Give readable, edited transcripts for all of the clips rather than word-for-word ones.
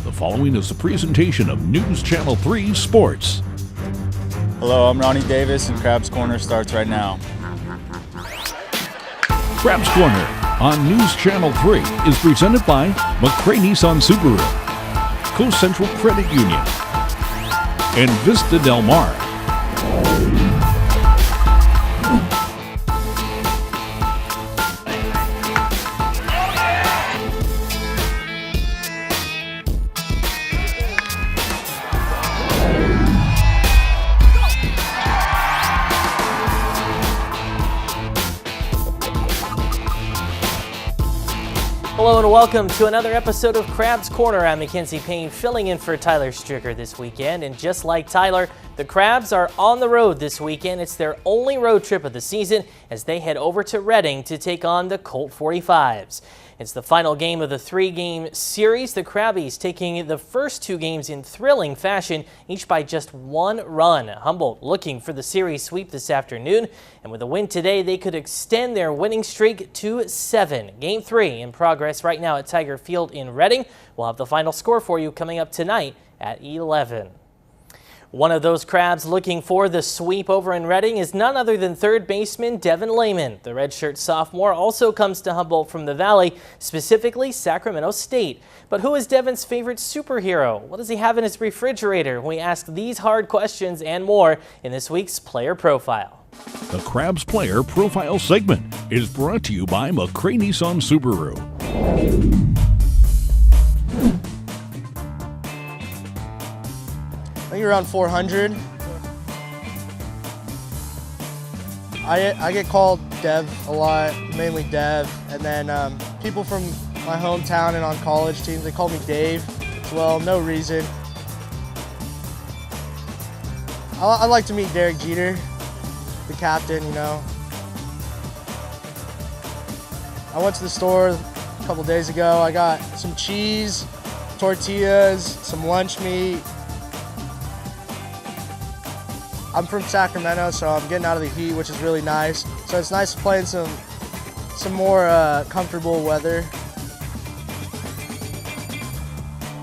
The following is a presentation of News Channel 3 Sports. Hello, I'm Ronnie Davis, and Crab's Corner starts right now. Crab's Corner on News Channel 3 is presented by McCray Nissan Subaru, Coast Central Credit Union, and Vista Del Mar. Hello and welcome to another episode of Crab's Corner. I'm Mackenzie Payne, filling in for Tyler Stricker this weekend. And just like Tyler, the Crabs are on the road this weekend. It's their only road trip of the season as they head over to Reading to take on the Colt 45s. It's the final game of the three-game series. The Crabbies taking the first two games in thrilling fashion, each by just one run. Humboldt looking for the series sweep this afternoon, and with a win today, they could extend their winning streak to 7. Game 3 in progress right now at Tiger Field in Reading. We'll have the final score for you coming up tonight at 11. One of those Crabs looking for the sweep over in Reading is none other than third baseman Devin Lehman. The redshirt sophomore also comes to Humboldt from the Valley, specifically Sacramento State. But who is Devin's favorite superhero? What does he have in his refrigerator? We ask these hard questions and more in this week's Player Profile. The Crabs Player Profile segment is brought to you by McCray Nissan Subaru. I think around 400. I get called Dev a lot, mainly Dev, and then people from my hometown and on college teams, they call me Dave as well, no reason. I'd like to meet Derek Jeter, the captain, you know. I went to the store a couple days ago. I got some cheese, tortillas, some lunch meat. I'm from Sacramento, so I'm getting out of the heat, which is really nice. So it's nice to play in some more comfortable weather.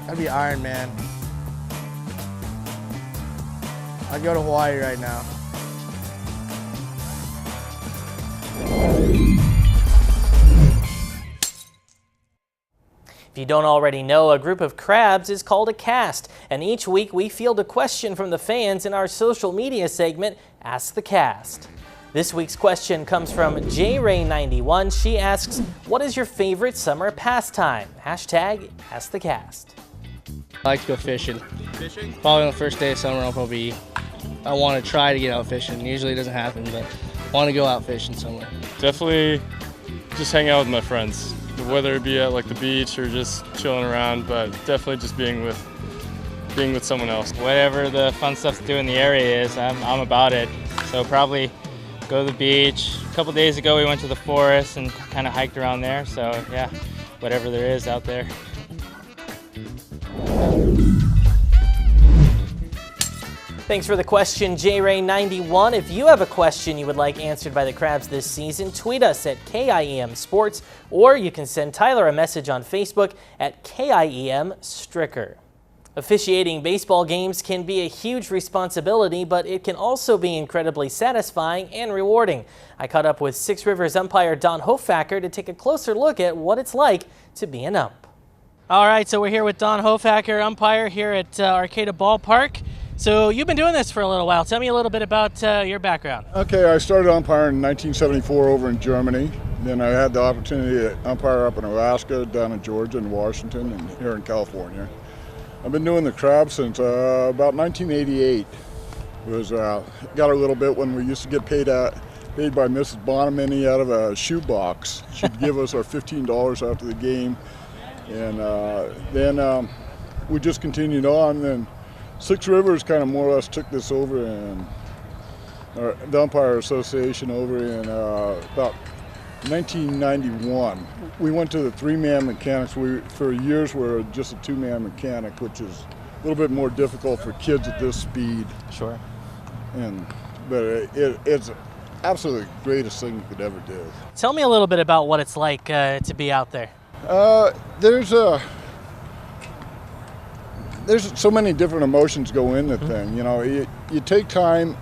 That'd be Iron Man. I'd go to Hawaii right now. If you don't already know, a group of Crabs is called a cast, and each week we field a question from the fans in our social media segment, Ask the Cast. This week's question comes from JRay91. She asks, what is your favorite summer pastime? Hashtag Ask the Cast. I like to go fishing. Fishing? Probably on the first day of summer, I want to try to get out fishing. Usually it doesn't happen, but I want to go out fishing somewhere. Definitely just hang out with my friends. Whether it be at like the beach or just chilling around, but definitely just being with someone else. Whatever the fun stuff to do in the area is, I'm about it. So probably go to the beach. A couple days ago we went to the forest and kind of hiked around there. So yeah, whatever there is out there. Thanks for the question, JRay91. If you have a question you would like answered by the Crabs this season, tweet us at KIEM Sports, or you can send Tyler a message on Facebook at KIEM Stricker. Officiating baseball games can be a huge responsibility, but it can also be incredibly satisfying and rewarding. I caught up with Six Rivers umpire Don Hofacker to take a closer look at what it's like to be an ump. All right, so we're here with Don Hofacker, umpire here at Arcata Ballpark. So you've been doing this for a little while. Tell me a little bit about your background. Okay, I started umpiring in 1974 over in Germany. Then I had the opportunity to umpire up in Alaska, down in Georgia, and Washington, and here in California. I've been doing the Crabs since about 1988. Got a little bit when we used to get paid by Mrs. Bonamini out of a shoebox. She'd give us our $15 after the game, and then we just continued on. Then Six Rivers kind of more or less took this over, and the Umpire Association over in about 1991. We went to the three-man mechanics. We, for years, were just a two-man mechanic, which is a little bit more difficult for kids at this speed. Sure. But it's absolutely the greatest thing you could ever do. Tell me a little bit about what it's like to be out there. There's there's so many different emotions go in the thing. You know, you take time.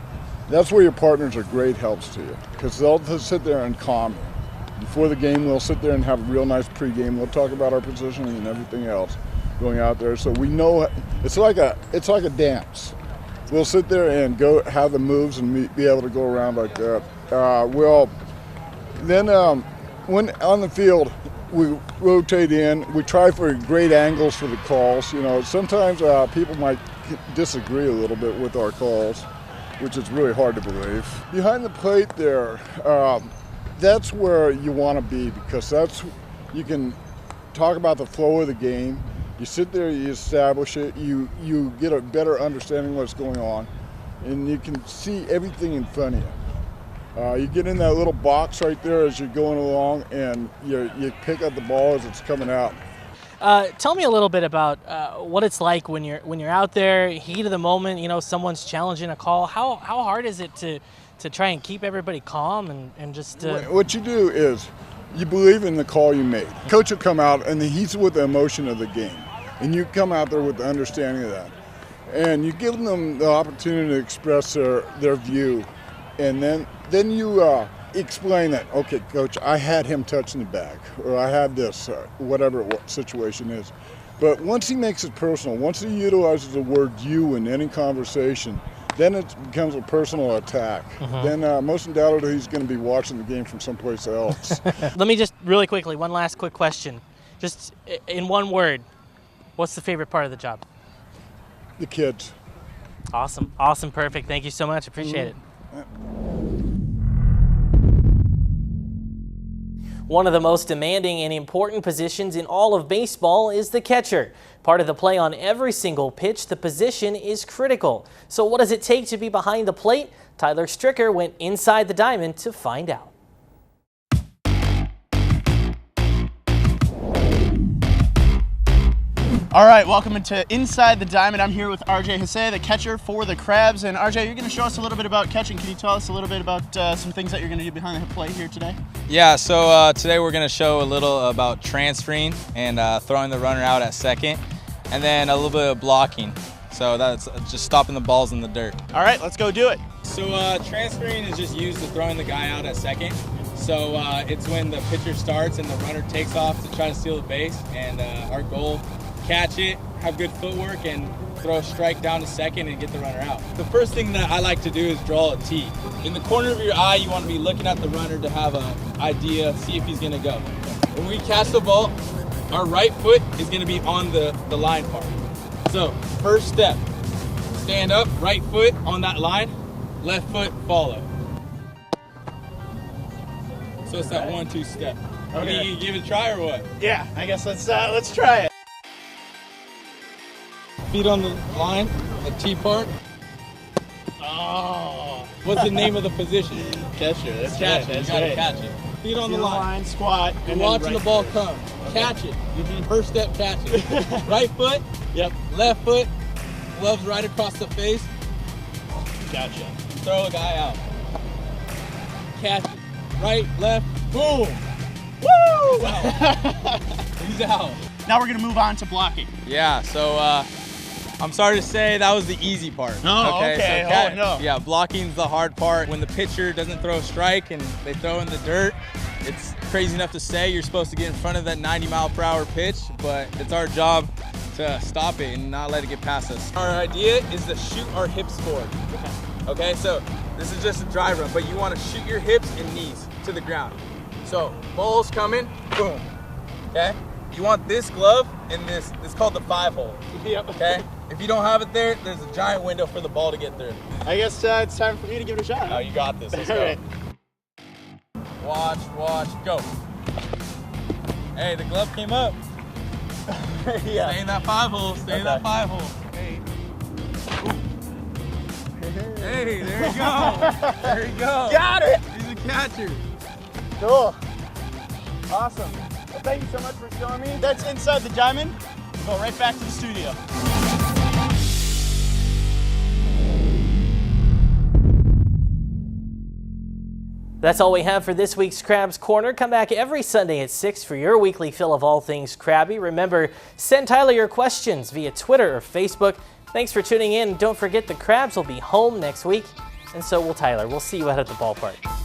That's where your partners are great helps to you, because they'll just sit there and calm you. Before the game, we'll sit there and have a real nice pregame. We'll talk about our positioning and everything else going out there, so we know it's like a dance. We'll sit there and go have the moves and be able to go around like that. When on the field, we rotate in. We try for great angles for the calls. You know, sometimes people might disagree a little bit with our calls, which is really hard to believe. Behind the plate there, that's where you want to be, because you can talk about the flow of the game. You sit there, you establish it, you get a better understanding of what's going on, and you can see everything in front of you. You get in that little box right there as you're going along, and you pick up the ball as it's coming out. Tell me a little bit about what it's like when you're out there, heat of the moment. You know, someone's challenging a call. How hard is it to try and keep everybody calm and just? What you do is you believe in the call you made. Coach will come out and he's with the emotion of the game, and you come out there with the understanding of that, and you give them the opportunity to express their view, and then you explain that, okay, coach, I had him touching the bag, or I had this, whatever situation is. But once he makes it personal, once he utilizes the word you in any conversation, then it becomes a personal attack. Then most undoubtedly he's going to be watching the game from someplace else. Let me just really quickly, one last quick question. Just in one word, what's the favorite part of the job? The kids. Awesome, perfect. Thank you so much. Appreciate it. One of the most demanding and important positions in all of baseball is the catcher. Part of the play on every single pitch, the position is critical. So what does it take to be behind the plate? Tyler Stricker went inside the diamond to find out. All right, welcome into Inside the Diamond. I'm here with RJ Hesse, the catcher for the Crabs. And RJ, you're going to show us a little bit about catching. Can you tell us a little bit about some things that you're going to do behind the plate here today? Yeah, so today we're going to show a little about transferring and throwing the runner out at second, and then a little bit of blocking. So that's just stopping the balls in the dirt. All right, let's go do it. So transferring is just used to throwing the guy out at second. So it's when the pitcher starts and the runner takes off to try to steal the base, and our goal, catch it, have good footwork, and throw a strike down to second and get the runner out. The first thing that I like to do is draw a T. In the corner of your eye, you want to be looking at the runner to have an idea, see if he's going to go. When we catch the ball, our right foot is going to be on the line part. So first step, stand up, right foot on that line, left foot follow. So it's that 1-2 step. Okay. You give it a try or what? Yeah, I guess let's try it. Feet on the line, the T part. Oh. What's the name of the position? Catcher. That's Catch right. it. You gotta catch it. Feet on the line. Squat. You're watching the ball come. Catch it. First step, catch it. Right foot. Yep. Left foot. Gloves right across the face. Gotcha. Throw a guy out. Catch it. Right, left, boom. Woo! He's out. Now we're gonna move on to blocking. Yeah. So. I'm sorry to say that was the easy part. Oh, okay. So no. Yeah, blocking's the hard part. When the pitcher doesn't throw a strike and they throw in the dirt, it's crazy enough to say you're supposed to get in front of that 90-mile-per-hour pitch, but it's our job to stop it and not let it get past us. Our idea is to shoot our hips forward. Okay, so this is just a dry run, but you want to shoot your hips and knees to the ground. So ball's coming, boom. Okay. You want this glove and this. It's called the 5-hole. Yep. Okay. If you don't have it there, there's a giant window for the ball to get through. I guess it's time for me to give it a shot. Oh, you got this. Let's All go. right. Watch, go. Hey, the glove came up. Yeah. Stay in that 5-hole. Stay in that 5-hole. Hey. Hey, there you go. There you go. Got it. He's a catcher. Cool. Awesome. Well, thank you so much for showing me. That's Inside the Diamond. We'll go right back to the studio. That's all we have for this week's Crabs Corner. Come back every Sunday at 6 for your weekly fill of all things crabby. Remember, send Tyler your questions via Twitter or Facebook. Thanks for tuning in. Don't forget the Crabs will be home next week, and so will Tyler. We'll see you out at the ballpark.